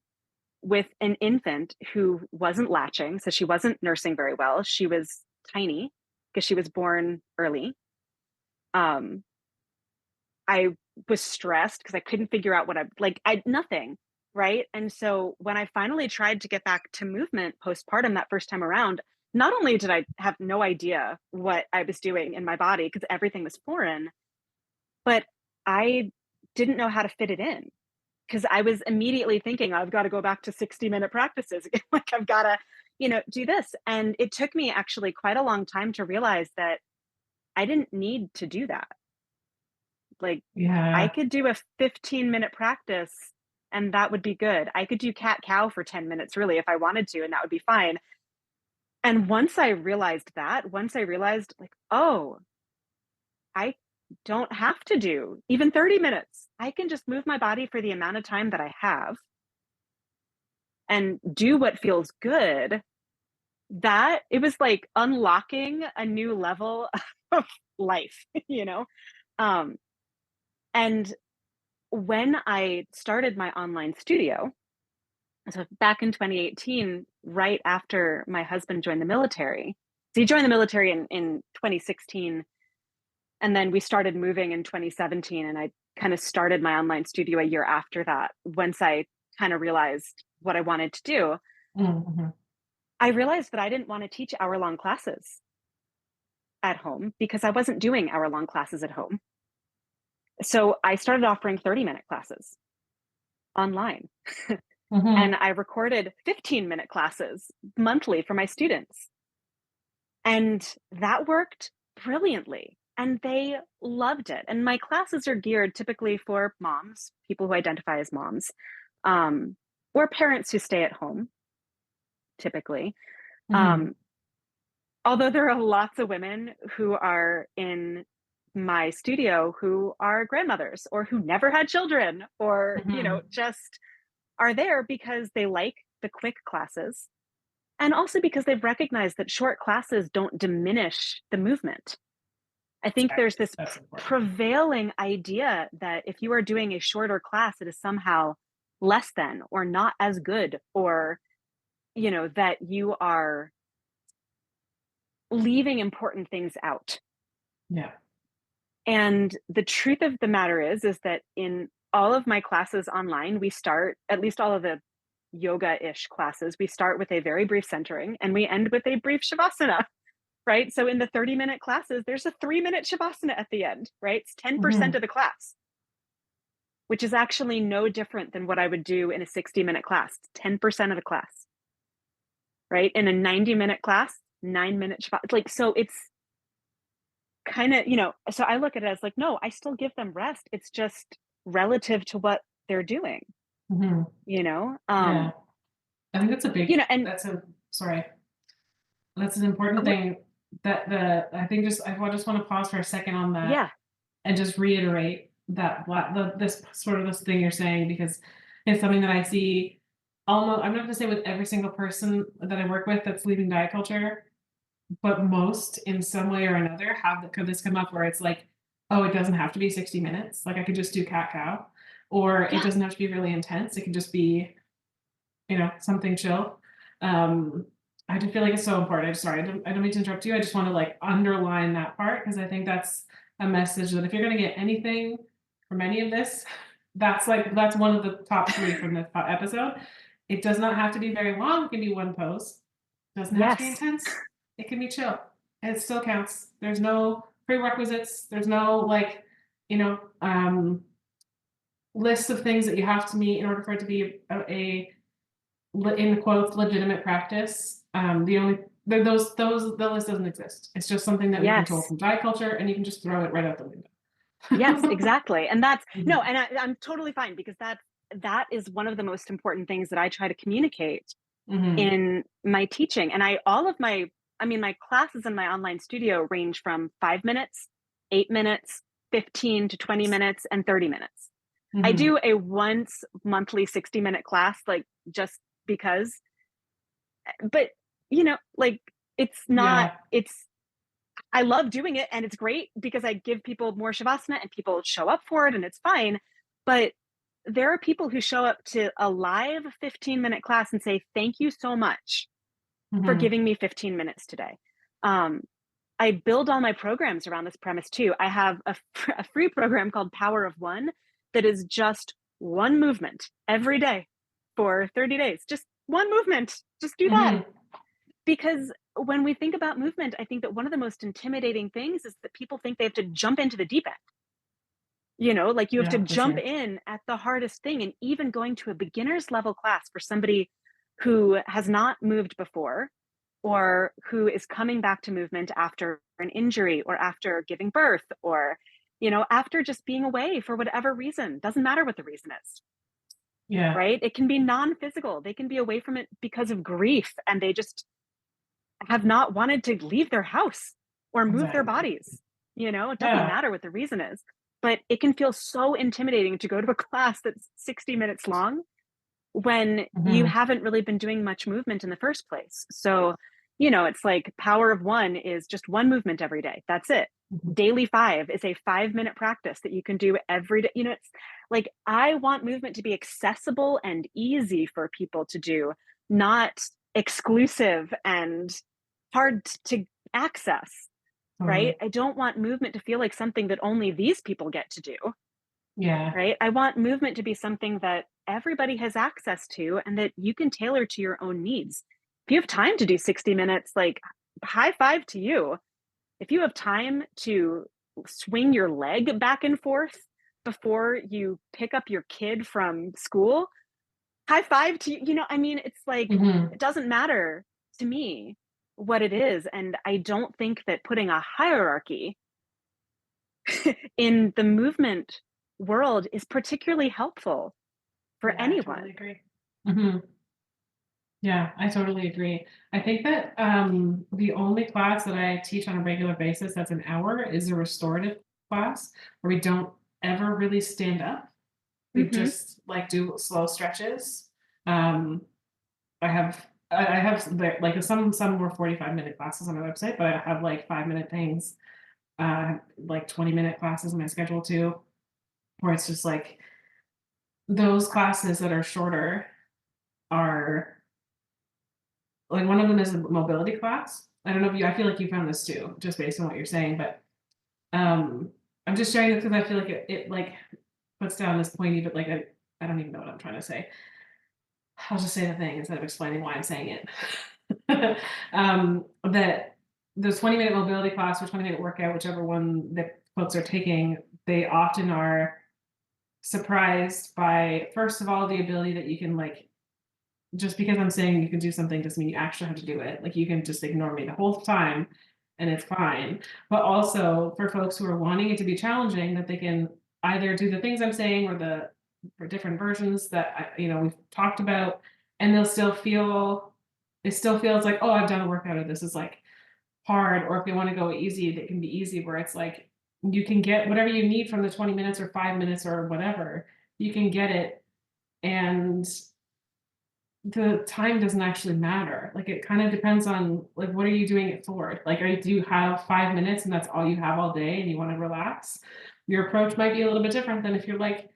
with an infant who wasn't latching, so she wasn't nursing very well. She was tiny because she was born early. Um, I was stressed because I couldn't figure out what I nothing, right? And so when I finally tried to get back to movement postpartum that first time around, not only did I have no idea what I was doing in my body because everything was foreign, but I didn't know how to fit it in because I was immediately thinking I've got to go back to 60-minute practices. Like I've got to, do this. And it took me actually quite a long time to realize that I didn't need to do that. Like, I Yeah. could do a 15-minute practice and that would be good. I could do cat cow for 10 minutes really if I wanted to, and that would be fine. And once I realized like, oh, I don't have to do even 30 minutes. I can just move my body for the amount of time that I have and do what feels good. That it was like unlocking a new level of life, you know? Um, and when I started my online studio, so back in 2018, right after my husband joined the military. So he joined the military in 2016, and then we started moving in 2017. And I kind of started my online studio a year after that. Once I kind of realized what I wanted to do, Mhm. I realized that I didn't want to teach hour-long classes at home because I wasn't doing hour-long classes at home. So I started offering 30-minute classes online. Mhm. And I recorded 15-minute classes monthly for my students. And that worked brilliantly. And they loved it. And my classes are geared typically for moms, people who identify as moms, um, or parents who stay at home, typically. Mhm. Um, although there are lots of women who are in my studio who are grandmothers or who never had children or, Mhm. just are there because they like the quick classes. And also because they've recognized that short classes don't diminish the movement. I think there's Exactly. this That's important. prevailing idea that if you are doing a shorter class, it is somehow less than or not as good, or, that you are leaving important things out. Yeah. And the truth of the matter is that in all of my classes online, we start, at least all of the yoga-ish classes, we start with a very brief centering and we end with a brief shavasana. Right? So in the 30-minute classes, there's a 3-minute shavasana at the end, right? It's 10% Mhm. of the class, which is actually no different than what I would do in a 60-minute class. It's 10% of the class, right? In a 90-minute class, 9-minute shavasana. Like, so it's kind of, so I look at it as like, no, I still give them rest. It's just relative to what they're doing, Mhm. you know? Yeah. I think And that's a sorry. That's an important what, thing that I think just want to pause for a second on that yeah, and just reiterate that what this sort of this thing you're saying, because it's something that I see almost, I'm not gonna say with every single person that I work with that's leaving diet culture, but most in some way or another could this come up where it's like, oh, it doesn't have to be 60 minutes. Like I could just do cat cow, or it yeah, doesn't have to be really intense. It can just be, something chill. Um, I just feel like it's so important. I'm sorry, I don't mean to interrupt you. I just want to like underline that part because I think that's a message that if you're going to get anything from any of this, that's one of the top three from this episode It does not have to be very long. It can be one pose. Doesn't have to be Yes. intense. It can be chill. And it still counts. There's no prerequisites. There's no like, you know, list of things that you have to meet in order for it to be in quotes legitimate practice. The list doesn't exist. It's just something that we control Yes. from diet culture, and you can just throw it right out the window. Yes, exactly. And that's no, Mhm. and I'm totally fine because that is one of the most important things that I try to communicate Mhm. in my teaching. And all of my, I mean, my classes in my online studio range from 5 minutes, 8 minutes, 15 to 20 minutes, and 30 minutes. I Mhm. do a once monthly 60-minute class, like just because, but like it's not, Yeah. I love doing it and it's great because I give people more shavasana and people show up for it and it's fine. But there are people who show up to a live 15-minute class and say, thank you so much for Mhm. giving me 15 minutes today. Um, I build all my programs around this premise too. I have a free program called Power of One that is just one movement every day for 30 days. Just one movement. Just do that. Mhm. Because when we think about movement, I think that one of the most intimidating things is that people think they have to jump into the deep end. Like you have to Yeah, for jump sure. in at the hardest thing. And even going to a beginner's level class for somebody who has not moved before or who is coming back to movement after an injury or after giving birth or, after just being away for whatever reason, doesn't matter what the reason is, Yeah. right? It can be non physical. They can be away from it because of grief and they just have not wanted to leave their house or move their Exactly. bodies. It doesn't Yeah. matter what the reason is, but it can feel so intimidating to go to a class that's 60 minutes long when you Mhm. haven't really been doing much movement in the first place. So, it's like Power of One is just one movement every day. That's it. Mhm. Daily 5 is a 5-minute practice that you can do every day. It's like I want movement to be accessible and easy for people to do, not exclusive and hard to access, right? Totally. I don't want movement to feel like something that only these people get to do, Yeah. right? I want movement to be something that everybody has access to and that you can tailor to your own needs. If you have time to do 60 minutes, like high five to you. If you have time to swing your leg back and forth before you pick up your kid from school, high five to you. I mean, it's like, Mhm. it doesn't matter to me what it is. And I don't think that putting a hierarchy in the movement world is particularly helpful for Yeah, I anyone. totally agree. Mhm. Yeah, I totally agree. I think that the only class that I teach on a regular basis that's an hour is a restorative class where we don't ever really stand up. We Hmm. just like do slow stretches. Um, I have like some more 45-minute classes on my website, but I have like 5-minute things, like 20-minute classes in my schedule too, where it's just like those classes that are shorter are like one of them is a mobility class. I don't know if you I feel like you found this too, just based on what you're saying, but um I'm just sharing it because I feel like it like puts down this pointy, but like I don't even know what I'm trying to say. I'll just say the thing instead of explaining why I'm saying it. That the 20-minute mobility class or 20-minute workout, whichever one that folks are taking, they often are surprised by, first of all, the ability that you can like just because I'm saying you can do something doesn't mean you actually have to do it. Like you can just ignore me the whole time and it's fine. But also for folks who are wanting it to be challenging, that they can either do the things I'm saying or the or different versions that we've talked about, and it still feels like, oh, I've done a workout or this is like hard. Or if they want to go easy, it can be easy where it's like you can get whatever you need from the 20 minutes or 5 minutes or whatever, you can get it. And the time doesn't actually matter. Like it kind of depends on like what are you doing it for? Like do you have 5 minutes and that's all you have all day and you want to relax? Your approach might be a little bit different than if you're like,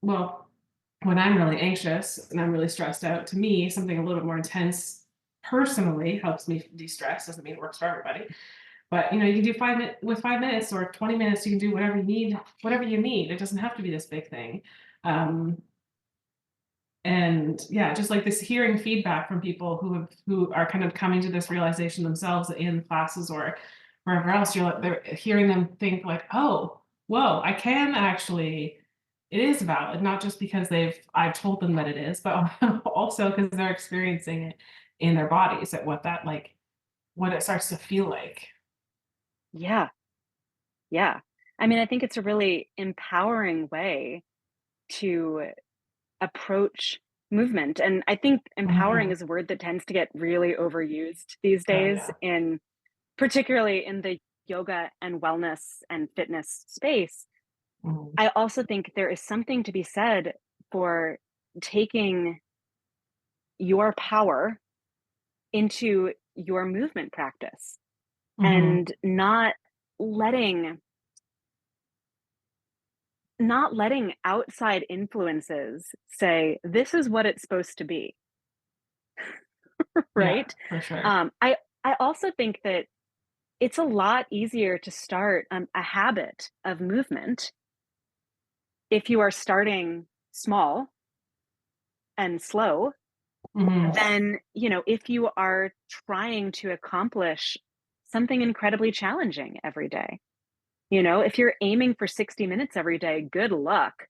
well, when I'm really anxious and I'm really stressed out, to me, something a little bit more intense personally helps me de-stress. Doesn't mean it works for everybody. But you can do 5 minutes with 5 minutes or 20 minutes, you can do whatever you need, whatever you need. It doesn't have to be this big thing. Um, And yeah, just like this hearing feedback from people who are kind of coming to this realization themselves in classes or wherever else, they're hearing them think like, oh, whoa, I can actually, it is valid, not just because I've told them that it is, but also because they're experiencing it in their bodies at what it starts to feel like. Yeah. Yeah. I mean, I think it's a really empowering way to approach movement. And I think empowering Mhm. is a word that tends to get really overused these Oh days, yeah. in particularly in the yoga and wellness and fitness space. Mhm. I also think there is something to be said for taking your power into your movement practice Mhm. and letting not letting outside influences say this is what it's supposed to be. Yeah, Right? for sure. I also think that it's a lot easier to start a habit of movement if you are starting small and slow Mhm. than, if you are trying to accomplish something incredibly challenging every day. If you're aiming for 60 minutes every day, good luck.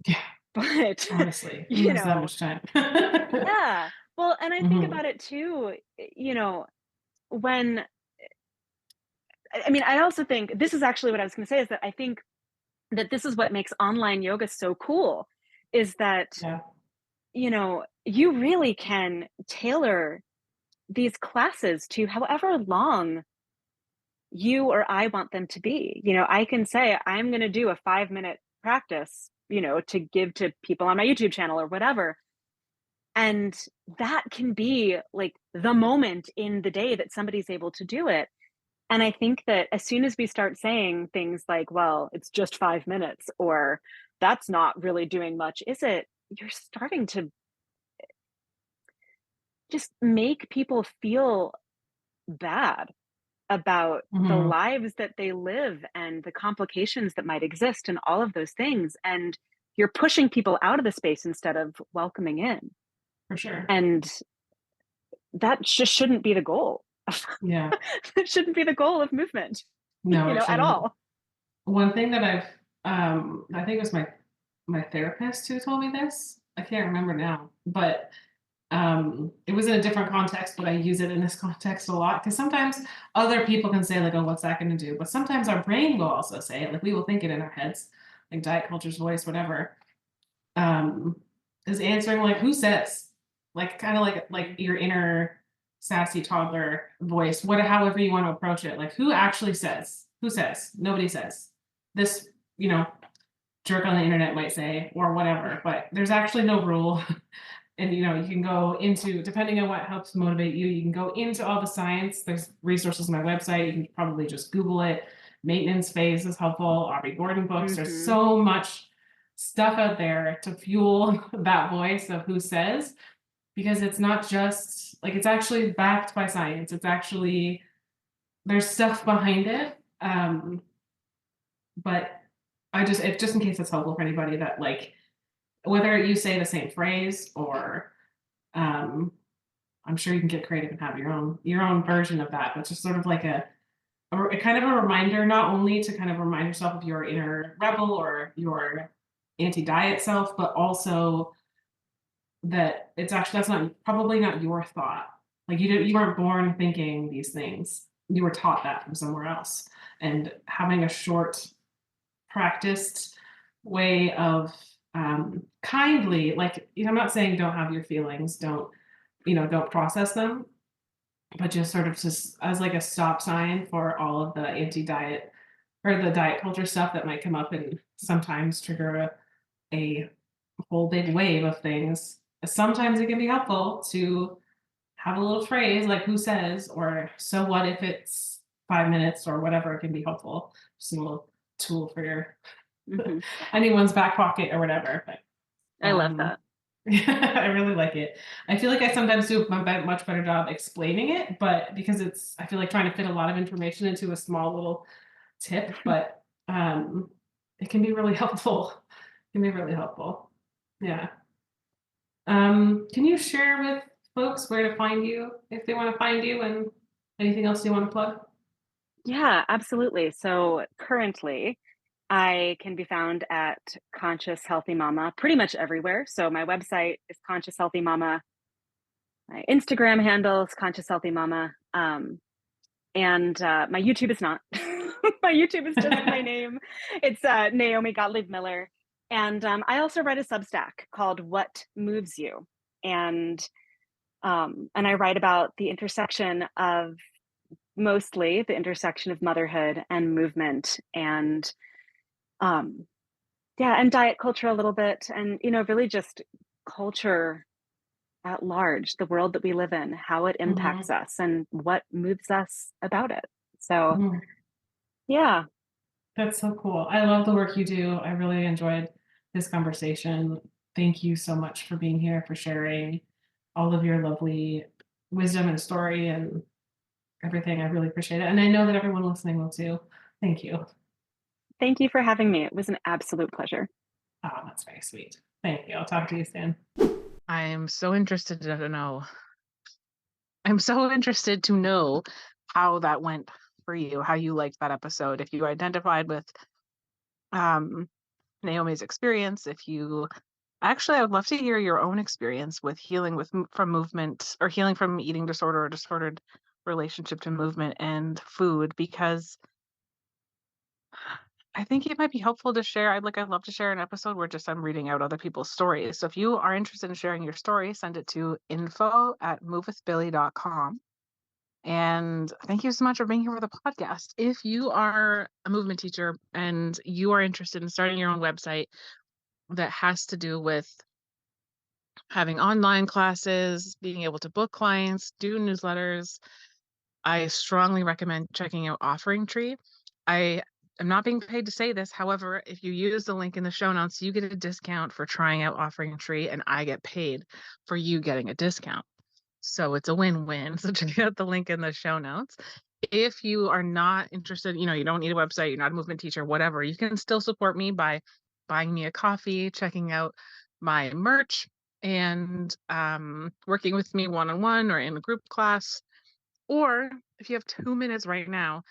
Yeah, But, honestly, who you has that know, much time? yeah. Well, and I think Mhm. about it too, when I mean, I also think this is actually what I was going to say, is that I think that this is what makes online yoga so cool, is that, Yeah. you really can tailor these classes to however long you or I want them to be. I can say, I'm going to do a 5-minute practice, to give to people on my YouTube channel or whatever. And that can be like the moment in the day that somebody's able to do it. And I think that as soon as we start saying things like, well, it's just 5 minutes, or that's not really doing much, is it? You're starting to just make people feel bad about the Mhm. lives that they live and the complications that might exist and all of those things. And you're pushing people out of the space instead of welcoming in. For sure. And that just shouldn't be the goal. Yeah. It shouldn't be the goal of movement, No, it at shouldn't. all. One thing that I think it was my therapist who told me this. I can't remember now, but it was in a different context, but I use it in this context a lot because sometimes other people can say like, "Oh, what's that going to do?" But sometimes our brain will also say it. Like we will think it in our heads, like diet culture's voice, whatever. Um, is answering like, "Who says?" Like kind of like your inner sassy toddler voice. However you want to approach it. Like, who actually says? Who says? Nobody says. This, you know, jerk on the internet might say or whatever. But there's actually no rule. And you can go into, depending on what helps motivate you, you can go into all the science. There's resources on my website. You can probably just Google it. Maintenance phase is helpful. Aubrey Gordon books. There's Hmm. so much stuff out there to fuel that voice of who says, because it's not just like, it's actually backed by science. It's actually, there's stuff behind it. But if just in case it's helpful for anybody, that like whether you say the same phrase or um I'm sure you can get creative and have your own version of that, but just sort of like a kind of a reminder, not only to kind of remind yourself of your inner rebel or your anti-diet self, but also that it's actually, that's not probably not your thought. Like you weren't born thinking these things. You were taught that from somewhere else. And having a short, practiced way of kindly, like, I'm not saying don't have your feelings, don't process them, but just sort of just as like a stop sign for all of the anti-diet or the diet culture stuff that might come up and sometimes trigger a whole big wave of things. Sometimes it can be helpful to have a little phrase like "who says" or "so what if it's 5 minutes" or whatever. It can be helpful. Just a little tool for your Hmm. anyone's back pocket or whatever. But I love um, that. I really like it. I feel like I sometimes do a much better job explaining it, but because I feel like trying to fit a lot of information into a small little tip, but it can be really helpful. It can be really helpful. Yeah. Can you share with folks where to find you if they want to find you, and anything else you want to plug? Yeah, absolutely. So currently, I can be found at Conscious Healthy Mama pretty much everywhere. So my website is Conscious Healthy Mama. My Instagram handle is Conscious Healthy Mama. And my YouTube is not. My YouTube is just my name. It's Naomi Gottlieb-Miller. And I also write a Substack called What Moves You. And I write about the intersection of mostly the intersection of motherhood and movement and um, yeah, and diet culture a little bit, and really just culture at large, the world that we live in, how it impacts Hmm. us, and what moves us about it. So Hmm. yeah, That's so cool. I love the work you do. I really enjoyed this conversation. Thank you so much for being here, for sharing all of your lovely wisdom and story and everything. I really appreciate it. And I know that everyone listening will too. Thank you. thank you for having me. It was an absolute pleasure. Oh, that's very sweet. Thank you. I'll talk to you soon. I'm so interested to know. I'm so interested to know how that went for you, how you liked that episode, if you identified with um, Naomi's experience, if you actually, I would love to hear your own experience with healing from movement or healing from eating disorder or disordered relationship to movement and food, because I think it might be helpful to share. I'd love to share an episode where just I'm reading out other people's stories. So if you are interested in sharing your story, send it to info@movewithbilly.com. And thank you so much for being here for the podcast. If you are a movement teacher and you are interested in starting your own website that has to do with having online classes, being able to book clients, do newsletters, I strongly recommend checking out Offering Tree. I am not being paid to say this. However, if you use the link in the show notes, you get a discount for trying out Offering Tree, and I get paid for you getting a discount. So it's a win-win. So check out the link in the show notes. If you are not interested, you don't need a website, you're not a movement teacher, whatever, you can still support me by buying me a coffee, checking out my merch, and working with me one-on-one or in a group class. Or if you have 2 minutes right now,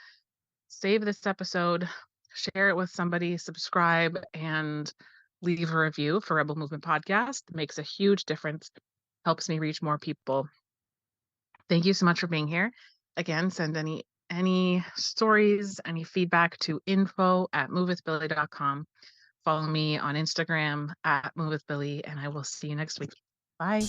save this episode, share it with somebody, subscribe, and leave a review for Rebel Movement Podcast. It makes a huge difference, helps me reach more people. Thank you so much for being here. Again, send any stories, any feedback to info@movewithbilly.com. Follow me on Instagram @movewithbilly, and I will see you next week. Bye.